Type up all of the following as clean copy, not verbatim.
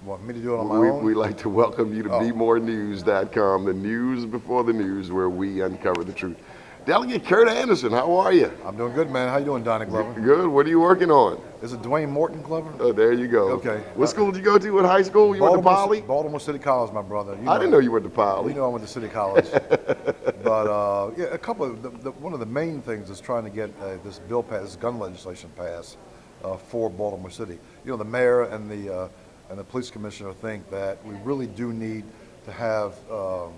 Want me to do it on my own? We'd like to welcome you to BMORENEWS.com, the news before the news, where we uncover the truth. Delegate Curt Anderson, how are you? I'm doing good, man. How you doing, Donnie Glover? Good. What are you working on? Is it Dwayne Morton Glover? Oh, there you go. Okay. What school did you go to? What high school? You went to Poly? Baltimore City College, my brother. I didn't know you went to Poly. You know I went to City College. But yeah, a couple of one of the main things is trying to get this bill passed, this gun legislation passed for Baltimore City. You know, the mayor and the police commissioner think that we really do need to have a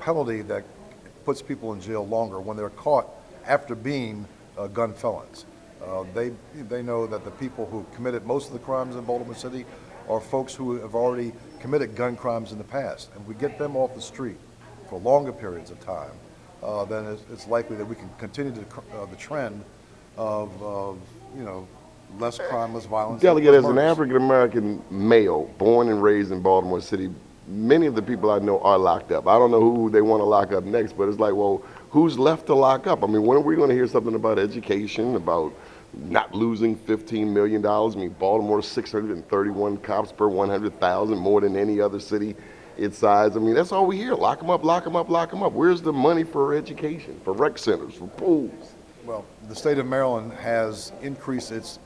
penalty that puts people in jail longer when they're caught after being gun felons. They know that the people who committed most of the crimes in Baltimore City are folks who have already committed gun crimes in the past, and we get them off the street for longer periods of time, then it's likely that we can continue the trend of you know, less crime, less violence. Delegate, as an African-American male born and raised in Baltimore City, many of the people I know are locked up. I don't know who they want to lock up next, but it's like, well, who's left to lock up? I mean, when are we going to hear something about education, about not losing $15 million? I mean, Baltimore's 631 cops per 100,000, more than any other city its size. I mean, that's all we hear. Lock them up, lock them up, lock them up. Where's the money for education, for rec centers, for pools? Well, the state of Maryland has increased its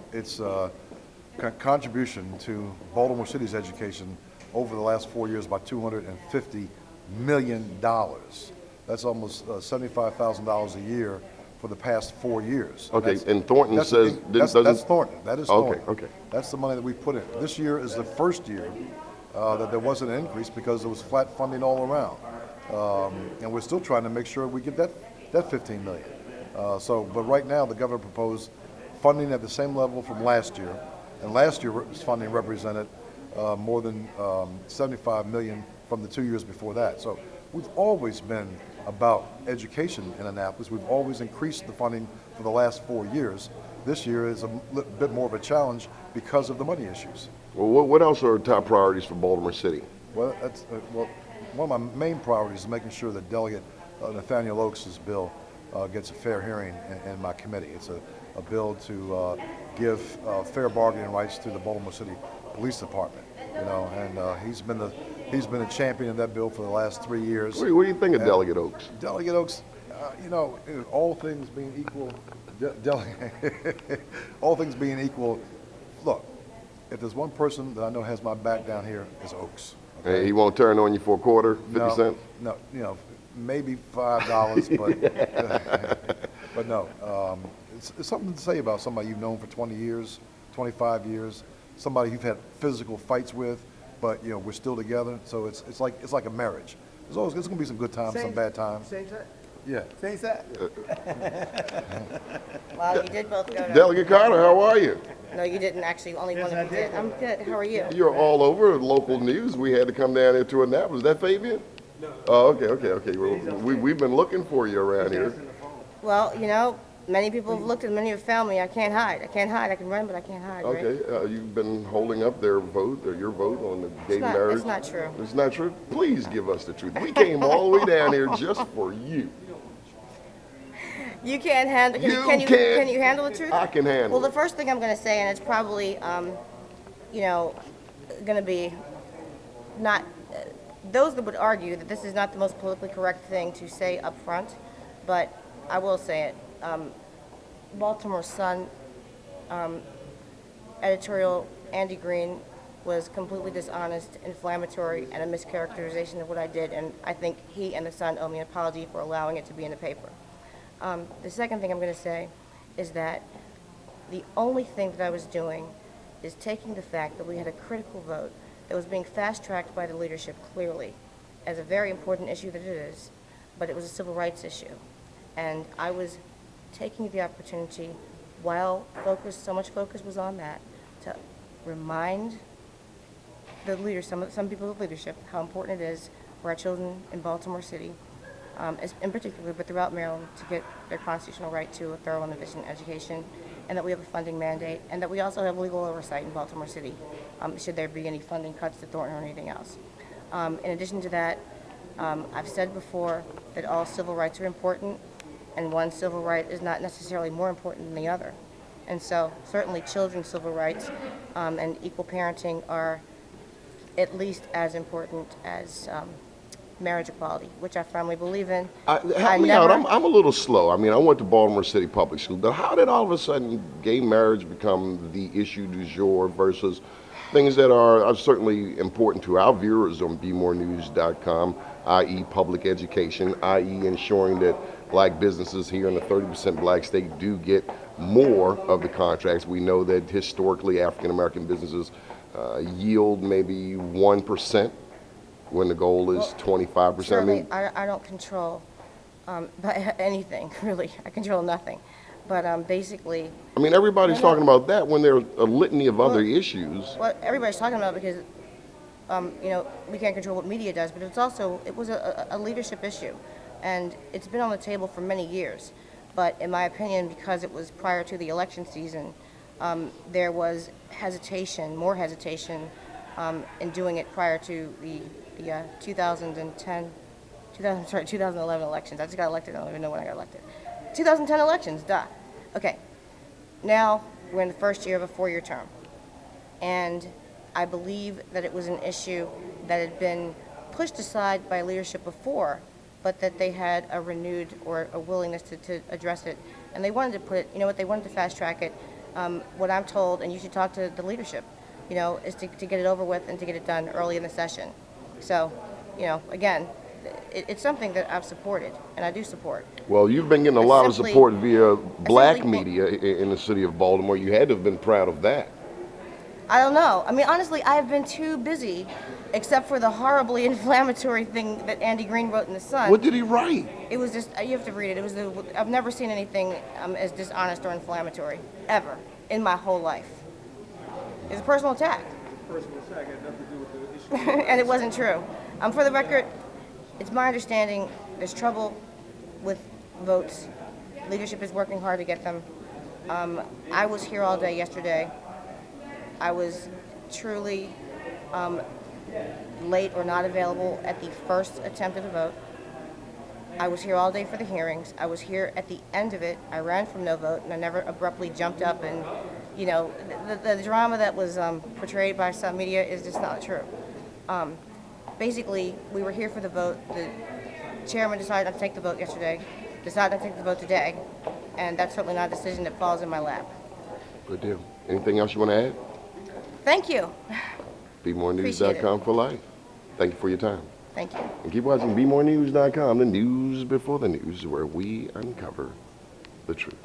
contribution to Baltimore City's education over the last 4 years by $250 million. That's almost $75,000 a year for the past 4 years. Okay, and Thornton says... That's Thornton. That is Thornton. Okay. That's the money that we put in. This year is the first year that there wasn't an increase because there was flat funding all around. And we're still trying to make sure we get that $15 million. But right now the governor proposed funding at the same level from last year. And last year's funding represented more than $75 million from the 2 years before that. So we've always been about education in Annapolis. We've always increased the funding for the last 4 years. This year is a bit more of a challenge because of the money issues. Well, what else are top priorities for Baltimore City? Well, one of my main priorities is making sure that Delegate Nathaniel Oaks' bill gets a fair hearing in my committee. It's a bill to give fair bargaining rights to the Baltimore City Police Department. You know, and he's been a champion of that bill for the last 3 years. What do you think of Delegate Oaks? Delegate Oaks, you know, all things being equal, all things being equal, look, if there's one person that I know has my back down here, it's Oaks. Okay? Hey, he won't turn on you for a quarter, 50 cents? No, you know, maybe $5, but but no. It's something to say about somebody you've known for 20 years, 25 years, somebody you've had physical fights with, but you know we're still together. So it's like a marriage. There's going to be some good times, some bad times. Same side? Yeah. Same side? Wow, you did both go to... Delegate Carter, how are you? No, you didn't actually. Only one of you did. I'm good. How are you? You're all over local news. We had to come down here to Annapolis. Is that Fabian? No. Oh, okay. Well, we've been looking for you around here. Well, you know, many people have looked and many have found me. I can't hide. I can run, but I can't hide, right? Okay, you've been holding up their vote, or your vote on the gay marriage. It's not true. It's not true? Please give us the truth. We came all the way down here just for you. You can't handle. Can you handle the truth? I can handle. Well, the first thing I'm going to say, and it's probably, you know, going to be not. Those that would argue that this is not the most politically correct thing to say up front, but I will say it. Baltimore Sun editorial Andy Green was completely dishonest, inflammatory, and a mischaracterization of what I did, and I think he and the Sun owe me an apology for allowing it to be in the paper. The second thing I'm going to say is that the only thing that I was doing is taking the fact that we had a critical vote that was being fast-tracked by the leadership clearly as a very important issue that it is, but it was a civil rights issue. And I was taking the opportunity, while so much focus was on that, to remind the leaders, some people of leadership, how important it is for our children in Baltimore City, in particular, but throughout Maryland, to get their constitutional right to a thorough and efficient education, and that we have a funding mandate, and that we also have legal oversight in Baltimore City, should there be any funding cuts to Thornton or anything else. In addition to that, I've said before that all civil rights are important, and one civil right is not necessarily more important than the other. And so certainly children's civil rights and equal parenting are at least as important as marriage equality, which I firmly believe in. Help me out. I'm a little slow. I mean, I went to Baltimore City Public Schools, but how did all of a sudden gay marriage become the issue du jour versus things that are certainly important to our viewers on BMORENEWS.com, i.e. public education, i.e. ensuring that black businesses here in the 30% black state do get more of the contracts. We know that historically African American businesses yield maybe 1%. When the goal is 25%. Certainly, I don't control anything, really. I control nothing. But basically... I mean, everybody's talking about that when there's a litany of other issues. Well, everybody's talking about it because, you know, we can't control what media does, but it was a leadership issue. And it's been on the table for many years. But in my opinion, because it was prior to the election season, there was more hesitation in doing it prior to the 2011 elections. I just got elected. I don't even know when I got elected. 2010 elections, duh. Okay. Now we're in the first year of a 4-year term. And I believe that it was an issue that had been pushed aside by leadership before, but that they had a renewed or a willingness to address it. And they wanted to put it, you know what, they wanted to fast track it. What I'm told, and you should talk to the leadership, you know, is to get it over with and to get it done early in the session. So, you know, again, it's something that I've supported, and I do support. Well, you've been getting a lot of support via black media in the city of Baltimore. You had to have been proud of that. I don't know. I mean, honestly, I have been too busy, except for the horribly inflammatory thing that Andy Green wrote in The Sun. What did he write? It was just, you have to read it. I've never seen anything as dishonest or inflammatory, ever, in my whole life. It's a personal attack. Personal attack had nothing to do with the issue. And it wasn't true. For the record, it's my understanding there's trouble with votes. Leadership is working hard to get them. I was here all day yesterday. I was truly late or not available at the first attempt at the vote. I was here all day for the hearings. I was here at the end of it. I ran from no vote, and I never abruptly jumped up and, you know, the drama that was portrayed by some media is just not true. Basically, we were here for the vote. The chairman decided not to take the vote yesterday, decided not to take the vote today, and that's certainly not a decision that falls in my lap. Good deal. Anything else you want to add? Thank you. BMORENEWS.com for life. Thank you for your time. Thank you. And keep watching BMORENEWS.com, the news before the news, where we uncover the truth.